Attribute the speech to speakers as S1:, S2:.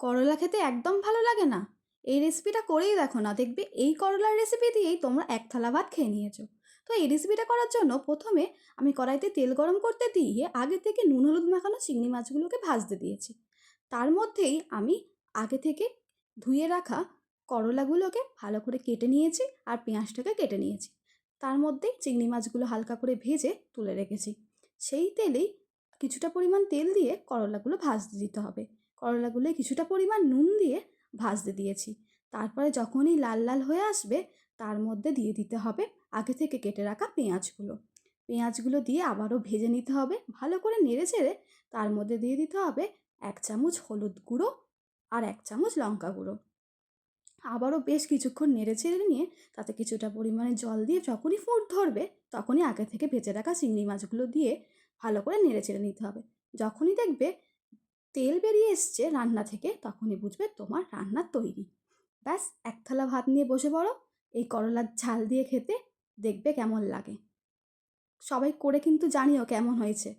S1: করলা খেতে একদম ভালো লাগে না? এই রেসিপিটা করেই দেখো না, দেখবে এই করলার রেসিপি দিয়েই তোমরা এক থালা ভাত খেয়ে নিয়েছো। তো এই রেসিপিটা করার জন্য প্রথমে আমি কড়াইতে তেল গরম করতে দিয়ে আগে থেকে নুন হলুদ মাখানো চিংড়ি মাছগুলোকে ভাজতে দিয়েছি। তার মধ্যেই আমি আগে থেকে ধুয়ে রাখা করলাগুলোকে ভালো করে কেটে নিয়েছি আর পেঁয়াজটাকে কেটে নিয়েছি। তার মধ্যেই চিংড়ি মাছগুলো হালকা করে ভেজে তুলে রেখেছি। সেই তেলেই কিছুটা পরিমাণ তেল দিয়ে করলাগুলো ভাজতে দিতে হবে। করলাগুলোয় কিছুটা পরিমাণ নুন দিয়ে ভাজতে দিয়েছি। তারপরে যখনই লাল লাল হয়ে আসবে তার মধ্যে দিয়ে দিতে হবে আগে থেকে কেটে রাখা পেঁয়াজগুলো। পেঁয়াজগুলো দিয়ে আবারও ভেজে নিতে হবে ভালো করে নেড়ে চেড়ে। তার মধ্যে দিয়ে দিতে হবে 1 চামচ হলুদ গুঁড়ো আর 1 চামচ লঙ্কা গুঁড়ো। আবারও বেশ কিছুক্ষণ নেড়ে চেড়ে নিয়ে তাতে কিছুটা পরিমাণে জল দিয়ে যখনই ফুট ধরবে তখনই আগে থেকে ভেজে রাখা চিংড়ি মাছগুলো দিয়ে ভালো করে নেড়ে চেড়ে নিতে হবে। যখনই দেখবে তেল বেরিয়ে এসছে রান্না থেকে তখনই বুঝবে তোমার রান্না তৈরি। ব্যাস, এক থালা ভাত নিয়ে বসে পড়ো। এই করলার ঝাল দিয়ে খেতে দেখবে কেমন লাগে। সবাই করে কিন্তু জানিও কেমন হয়েছে।